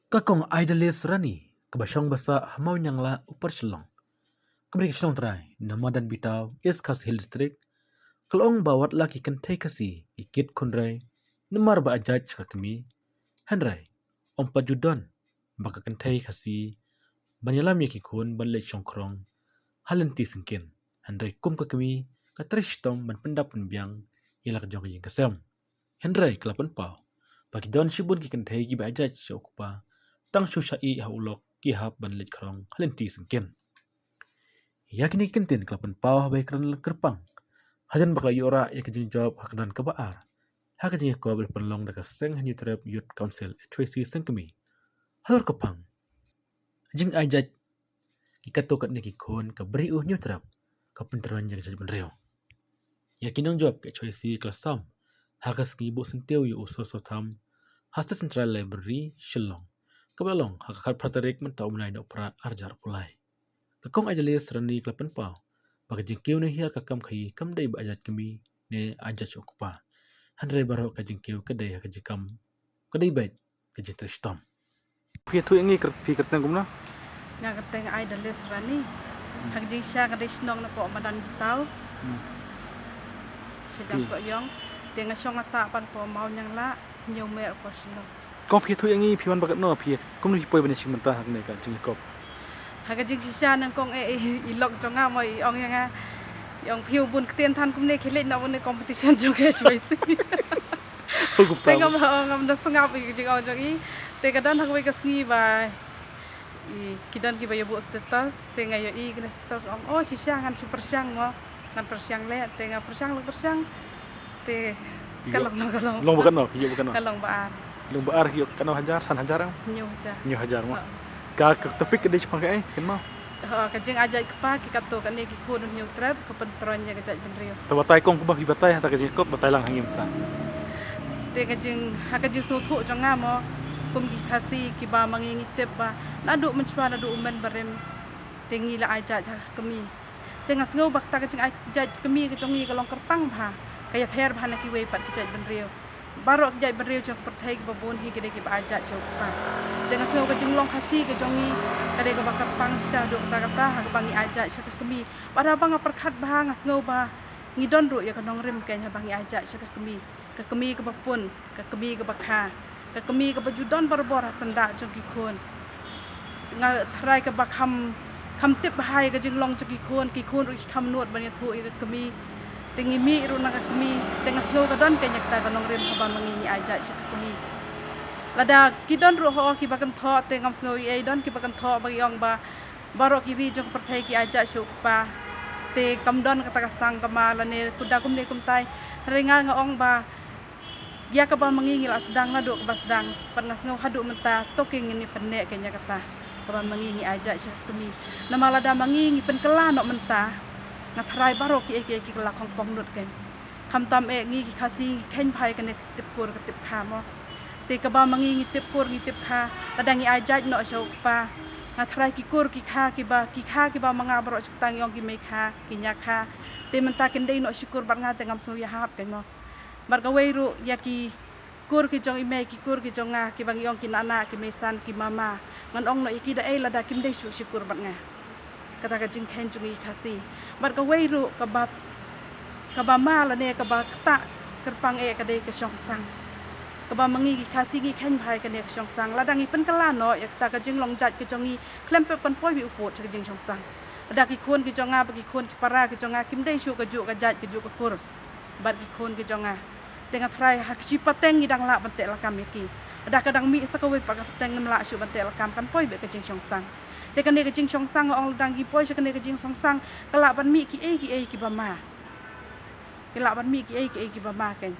Kakong idealis rani kebasyong basa hamau nyangla upar shelong. Keberi shelong terai nama dan bitau East Coast Hill District. Kelong bawat laki kentai kasi ikit kunrai nemar ba ajaj kakami. Henrai ompat judon baka kentai kasi banyalam yaki kun balai syongkrong halenti sengkin. Henrai kum kakami katrishtom ban pendap penbiang ilak jong yin kasem. Henrai kelapan pau bagi don shibun ki kentai ki ba ajaj syokpa tang syusyai haulok ki hap ban lej krong halenti sengkin. Yakini kentin kelapan pau bai kran kerpang. Hajan bakla yora ya kejing job hakdan kebaar. Hakajing ko bel penlong dak seng hanyu trap youth council HYC sengkemi. Halor kepang. Jing ajaj ki katokat ni ki kon ka beri nyu trap ka penteran yang jadi benreo. Yakinong job ke HYC kelasam. Hakas ki bu senteu yu uso sotam. Hasta Central Library Shillong. Kebalong hakakat pratarik mentau mulai nak pra arjar pulai. Kakong ajalis rani kelapan pau. Bagi jingkiu ni hiar kakam kai kam dai ba ajat kami ne ajat okupa. Handrai baro ka jingkiu kedai ha kajikam. Kedai bait kajit tristom. Pia tu ingi pi kertang kumna. Nga kertang ajalis rani. Hak jing sya kadai snong na po madan bitau. Sejam so yong tengah syong asa pan po mau nyang la nyu mer po sino. Kong pia tu ingi piwan bagat no pia. Kum ni poi bani simenta hak ne ka jingkop. Hak jing sya nang kong ilok jonga mo ong yang yang piu bun ketien tan kum ne khelet na bun competition jong ke choice. Tengah ngam na sungap jing ong jong tengah dan hak we ka sngi ba kidan ki ba yo bu status tengah yo kena status ong oh sisya ngan super syang mo ngan persyang le tengah persyang te kalong Long bukan no, hiyo bukan no. kalong baar Long baar hiyo kano hajar san hajar ang. nyu Hajar mo. Ka tepik kedai sepakai ken mau. Kajing ajak kepa ki kato kan ki kun nyu trap ke pentron nya kajak benrio. Tawatai kong kubah batai hata kajing kop batai lang hangim ta. Te kajing hakajing sutu jonga mo kum ki khasi ki ba mangingi tep ba nadu menchwa nadu umen barem tengi la ajak kami. Tengah sengau bakta kajing ajak kami ke jongi kalong kertang ba. Kaya pher ba na ki we pat kajak benrio. Barok jai benrio jong perthai ki babon hi kedai ki ba ajak chopa. Dengan sengau kajing long khasi ke jongi kadai ke bakar pangsha dok kata hak bangi ajak syakah kami pada bang perkat bah ngasngau bah ngidon ru ya kanong rim kanya bangi ajak syakah kami ke kami ke bapun ke kami ke bakha ke kami ke bajudon barbor senda jogi khon nga thrai ke bakham kham tip bahai ke jing long jogi khon ki khon ru kham nuot bani thu ke kami tengi mi ru na kami tengah sengau kadon kanya kata kanong rim habang mangi ajak syakah kami lada kidon ru ho ki bakan tho tengam sngoi ai don ki bakan tho bagi ong ba barok ki ri jong perthai ki ajak syukpa te kamdon kata kasang kamala ne kuda kum ne kum tai ringa nga ong ba ya ka ba mangingil asdang na do ka basdang panas ngau hadu menta toking ni penne kenya kata ka ba mangingi ajak syuk tumi nama lada mangingi pen kela no menta nga thrai barok ki ki kala khong pong nut ken kham tam e ngi ki khasi khen phai kan tip kur ka tip kha mo te kaba mangi ngitip kur ngitip kha ladangi ajaj no syok pa ngathrai ki kur ki kha ki ba manga bro tang yong ki me kha ki nya kha te menta kendei no syukur bar nga tengam so ya hap kan mo bar ka weiru ya ki kur ki jong ime ki kur ki jong nga ki bang yong ki nana ki mesan ki mama ngan ong no iki da ei lada kim dei syukur bar nga kata ka jing khen jung i khasi bar ka weiru ka ba ma la ne ka ba ta kerpang e ka dei ka syong sang kaba mangi kasi gi khen bhai kan ek syong sang ladangi pen kala no yak ta ka jing long jat ke jongi klempe kon poi bi upot ke jing syong sang ada ki khon ki jonga bagi khon ki para ki jonga kim dei shu ka ju ka jat ki ju ka kur bar ki khon ki jonga tengah trai hak si pateng ngidang la bante la kam yaki ada kadang mi sakawe pa pateng ngam la shu bante la kam kan poi be ke jing syong sang te kan ne ke jing syong sang ong dang ki poi kan ne ke jing syong sang kala ban mi ki ki ba ma kala ban mi ki ba ma ken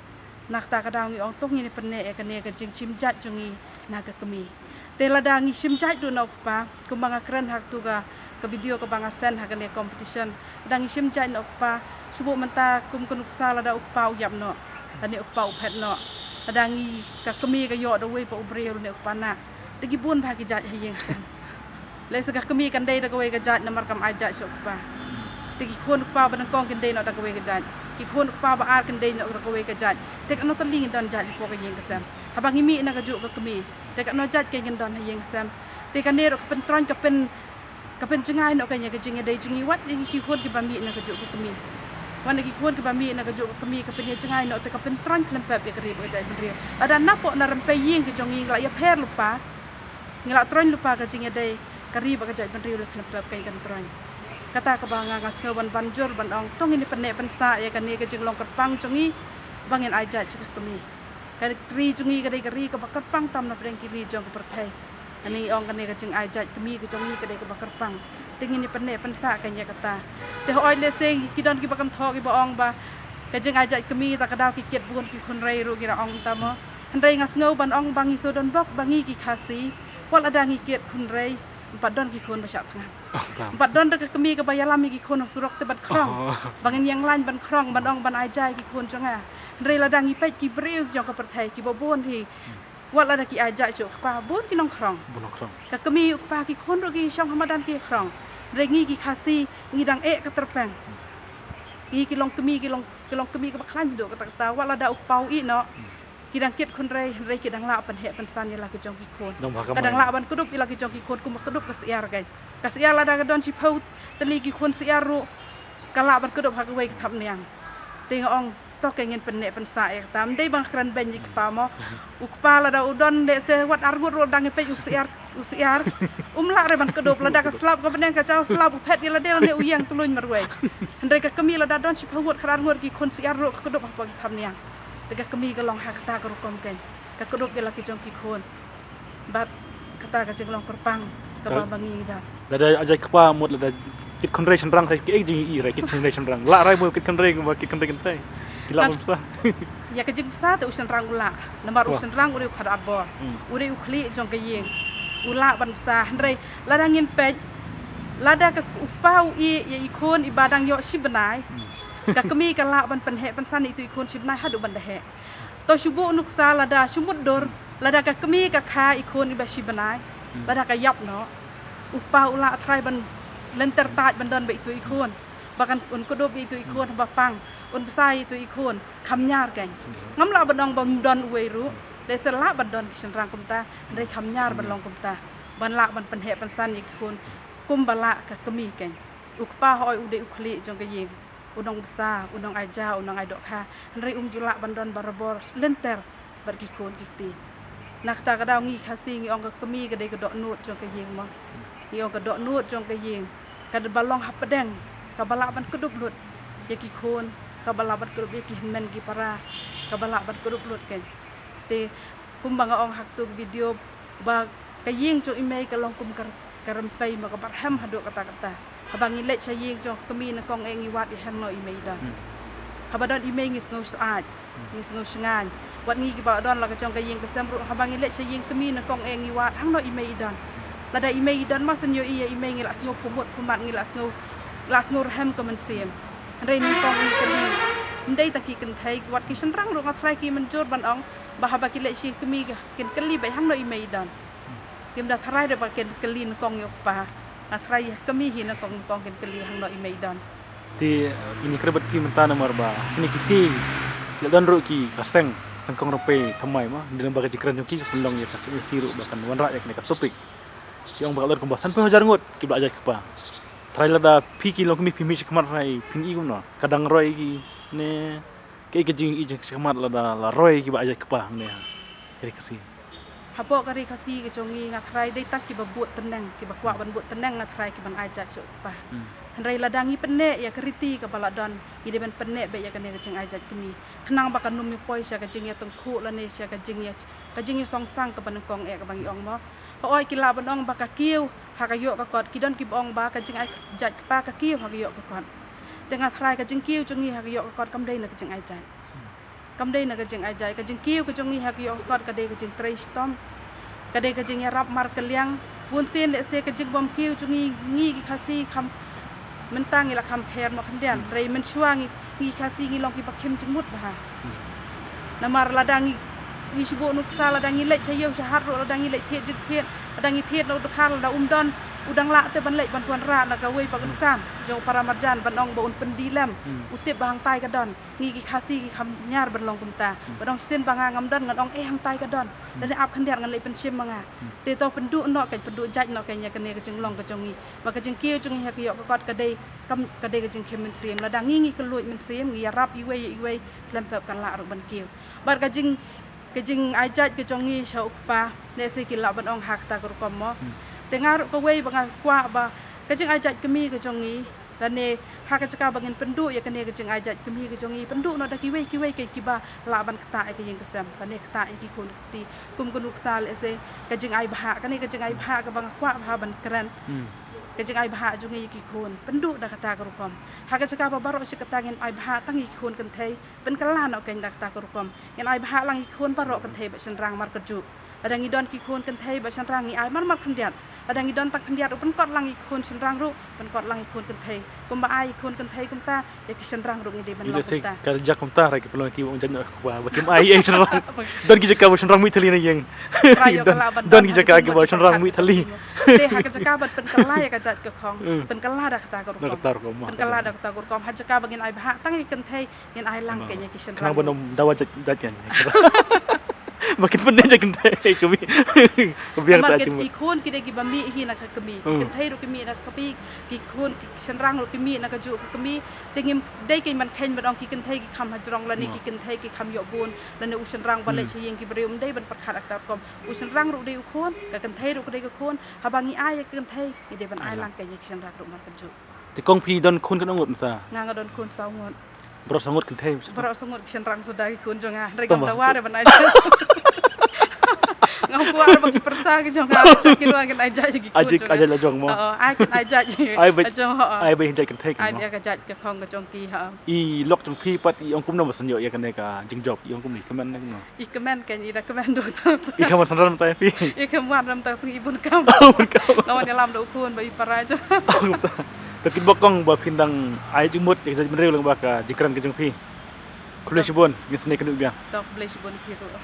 nak ta kadang ong tok ni penne e kane ke jing chim jat jungi naga kami te ladangi sim jat do nok pa kumanga kren hak tu ga ke video ke banga sen hak ne competition dangi sim jat nok pa subu menta kum kunuksa lada ukpa uyap no tani ukpa uphet no ladangi ka kami ke yo do we pa ubre ru ne ukpa na tegi bun bha ki jat hayeng le sa kami kan dei da we ke jat namar kam ajat sukpa tegi khon ukpa ban kong ken dei no da we ke jat ki khon pa ba ar kan dei no ka we ka jat tek ano taling dan jat po ka yeng kasam habang imi na ka ju ka kami แต่ก็นอจัดเกงินดอนให้ยังซ้ำแต่ก็เนี่ยเราเป็นตรอนก็เป็นจังไงเนาะกันอย่างก็จังไงได้จังไงวัดนี่กี่คนกี่บะหมี่นะก็จุกมีวันนี้กี่คนกี่บะหมี่นะก็จุกมีก็เป็นจังไงเนาะแต่ก็เป็นตรอนเคลมแบบก็เรียบก็ใจเป็นเรียบada napok na rampai ying ke jongi ngla ya per lupa ngla tron lupa ka jinga dei kari ba ka jai ban riu le klep kai kan tron kata ka banga ngas ngau ban banjur ban ong tong ini penne pensa ya kan ni ka jing long kerpang jongi bangin ai jai sik kami ka kri jongi ka dei kari ka ba kerpang tam na preng kiri jong ka perthai ani ong kan ni ka jing ai jai kami ka jongi ka dei ka ba kerpang ting ini penne pensa kan ya kata te oi le se ki don ki ba kam tho ki ba ong ba ka jing ai jai kami ta ka daw ki ket bun ki khun rei ru ki ra ong ta mo Hendai ngas ngau ban ong bangi sodon bok bangi ki khasi wal ada ngi kiet kun rei empat don ki kon basak tengah empat don dek kemi ke bayalam ki kon surok te ban krong bangin yang lain ban krong ban ong ban ajai ki kon jonga hendai ladang ngi pet ki breu jong ka perthai ki bobon hi wal ada ki ajai sok pa bon ki nong krong ka kemi pa ki kon ro ki shong hamadan ki krong rei ngi ki khasi ngi dang e ka terpang ki long kemi ki long kemi ka baklan do ka ta wal ada upau i no kidang kiet kon rei kidang la pan he pan san ya la ki jong ki kon kadang la ban kudup ila ki jong ki kon kum kudup ka siar gai ka siar la da ga don chi pau teli ki kon siar ru kala ban kudup ha ka wei ka thap niang ting ong to ke ngin pan ne pan sa e tam dei bang kran ben ki pa mo u pa la da udon de se wat ar ngut ro dang pe u siar la re ban kudup la da ka slap ka ben ka chau slap u phet la de la ne u yang tuluñ mar wei ndai ka kemi la da don chi pau ngut kran ngut ki kon siar ru ka kudup ha pa ki thap niangแต่ก็มีก็ลองหาคตากรุกรมกันก็กระดูกเวลากิจงกิคนบัดคตาก็จึงลองกระปังก็บางบางงี้ได้แล้วได้อาจจะกว่าหมดแล้วได้กิจคนเรชันรังใครกิจจริงอีไรกิจคนเรชันรังละไรมือกิจคนเรงว่ากิจคนเรกันใช่กิละมันซะอยากกิจซะแต่อุชันรังอุละน้ำมันอุชันรังอุเรียขัดอัดบ่อุเรียอุคลีจงกะยิงอุละบันซาฮันไรละดังเงินเป็ดละได้กับอุป้าอีอีคนอีบาดังยอชิบนายกะกมีกะละบันปันเหปันสันอีตุอีคนชิบนายหาดูบันเดเหตอชุบุนุกซาละดาชุมุดดอร์ละดากะกมีกะคาอีคนอีบาชิบนายละดากะยับเนาะอุปาอุละไทรบันเลนเตอร์ตาดบันดอนไปอีตุอีคนบากันอุนกะโดบอีตุอีคนบาปังอุนภาษาอีตุอีคนคำญาร์กันงำละบันดองบันดอนอวยรู้เลสละบันดอนกิฉันรังกุมตาได้คำญาร์บันลองกุมตาบันละบันปันเหปันสันอีคนกุมบาละกะกมีกันอุปาหอยอุเดอุคลีจงกะยิงunang besar, unang aja, unang aidok ka. Henry julak bandon barabor lenter berkikun kiti. Nak ta kadang ngi khasi ngi ong ka kemi ka dei ka dok nut jong ka yeng mo. Ngi ong ka dok nut jong ka yeng. Ka de balong hap pedeng, ka balak ban kedup lut. Ya kikun, ka balak ban kedup ya ki men ki para. Ka balak ban kedup lut ken. Te kumbang ong hak tu video ba ka yeng jong imei ka long kum ka rempai ma ka barham hadok kata-kata. Habang ilet siya yung jong kami na kong ang iwat ihan no imay doon. Habang imay ngis ngaw saad, ngis ngaw syangan. Wat ngi kiba doon laga jong kayeng kasamro. Habang ilet siya yung kami na kong ang iwat hang no imay doon. Lada imay doon masan yo iya imay ngilas ngaw pumot pumat ngilas ngaw rahem ka mansiyem. Ray ni kong ang kami. Hindi taki kantay wat kisan rang ro ngatray ki manjur banong. Bahaba kilet siya yung kami kin kalibay hang no imay doon. Kimda taray da ba kin kalin kong yok pa. Atrai kami hina kong kin kali hang no imaidan. Ti ini kerabat pi mentana marba. Ini kiski. Ladan ro ki kaseng sengkong rope thamai ma dalam baga jikran ki pelong ya kaseng siru bahkan wanra ya kena topik. Yang bakal kumbasan pe hajar ngot ki bla ajak pa. Trai lada pi ki long kami pi mi kamar rai pin i gumno. Kadang roi ki ne ke jing i jek kamar lada la roi ki ba ajak pa ne. Jadi kasi. Habo kari kasi ke jongi ngatrai dai tak ki babut tenang ki bakwa ban but tenang ngatrai ki ban aja cuk pa hendrai ladangi penne ya keriti ka baladon ide ben penne be ya kane ke jeng aja kemi kenang bakan numi poi sia ke jeng ya tengku la ne sia ke jeng ya song sang ke ban kong ka bangi ong mo oi ki la ban ong baka kiu ha ka yo ka kot ki don ki ong ba ka jeng aja pa ka kiu ha ka yo ka kot tengah trai ka jeng kiu jongi ha ka yo ka kot kam dai na ke jeng aja kam dai na ka jeng ajai ka jeng kiu ka jongi ha ki yo kot ka dai ka jeng trai stom ka dai ka jeng ya rap mar ka liang bun sen le se ka jeng bom kiu jongi ngi ki khasi kham mentang ila kham pher mo khandian rei men chuang ngi khasi ngi long ki pakhem jengmut ba namar ladang ngi subo nuk sala dangi le chayo shahat ro dangi le thiet jik thiet dangi thiet no khal da don udang lak te ban lek ban tuan ra na ka wei pak kan jo para marjan ban ong baun pendilam utip bahang tai ka don ngi ki khasi ki kham nyar ban long kumta ban ong sen banga ngam don ngan ong hang tai ka don dan ap khan ngan lek pen sim manga te to pendu no ka pendu jaj no ka nya ka ne ka jeng long ka jong ngi ba ka jeng kieu jong ha ka yo ka kot ka dei kam ka dei ka jeng khem men siem la dang ngi ka luit men siem ngi rap i wei lem pep kan la ro ban kieu bar ka jeng ai jaj ka jong ngi shau pa ne se ki la ban ong hak ta ko kom mo dengar ko wei banga kwa ba ka jeng ai jaj kemi ka jong ngi dan ne hak ka bangin pendu ya ka ne ka jeng ai jaj kemi ka jong ngi pendu no da ki wei ki ba la ban kta ai ka jeng kesam ka ne kta ai ki kun ti kum kunuk sal ese ka jeng ai bha ka ne ka jeng ai bha ka banga kwa bha ban kran ka jeng ai bha jong ngi ki kun pendu da kata ko kom hak ka ba baro si kata ngin ai bha tang ki kun kan thei pen kala no ka da kata ko kom ngin ai bha lang ki kun baro kan thei ba sen rang mar ka ju ada ngidon ki kun kan thei ba sen rang ngi ai mar khandiat ada ngidon tak khandiat pen kot lang ki kun sen rang ru pen kot lang ki kun kan thei kum ba ai kun kan thei kum ta ya ki sen rang ru ngi de ban long ta ka jak kum ta ra ki pelong ki ong jan wa ba kim ai sen rang don ki jaka ba sen rang mi thali na yang don ki jaka ki ba sen rang mi thali te hak jaka ban pen kala ya ka jat ka khong pen kala da kata ko kom pen kala da kata ko kom ha jaka bangin ai bha tang ki kan thei ngin ai lang ke nya ki sen rang kan bonom dawa jat kan makin pandai je kentai kami biar tak cuma ki khon ki de ki bami hi na kami kan thei ro kami na kapi ki khon ki senrang ro kami na ka ju kami tengim dei ki man khen ban ong ki kan thei ki kham hajrong la ni ki kan thei ki kham yo bun la ne u senrang ban le chiyeng ki breum dei ban pakhat ak tar kom u senrang ro de u khon ka kan thei ro de ka khon habangi ai kan thei ni de ban ai lang ka ni ki senrang ro man kan ju ti kong pi don khon kan ngot sa nga don khon saw ngot bro sangot kentai bro sangot ki senrang sudah ki khon jonga regam dawa re ban ai ngau kuar bagi persa ki jong ga ki ruang kan aja ki ajik aja la jong mo ai kan aja ai bai jai kentai ai kan dia ka jaj ka khong ka jong ki ha i lok jong pi pat i ong kum no masan yo ya kan ka jing job i ong kum ni kaman na no i kemen kan i da kemen do ta i kaman sanram tai pi i kemen ram ta sing ibun kam lawan dalam do kun bai para jo takit bokong ba pindang ai jing mut jadi menreu lang ba ka jikran ke jong pi kulai sibon ngisne kan ubia tok bless bon ki ro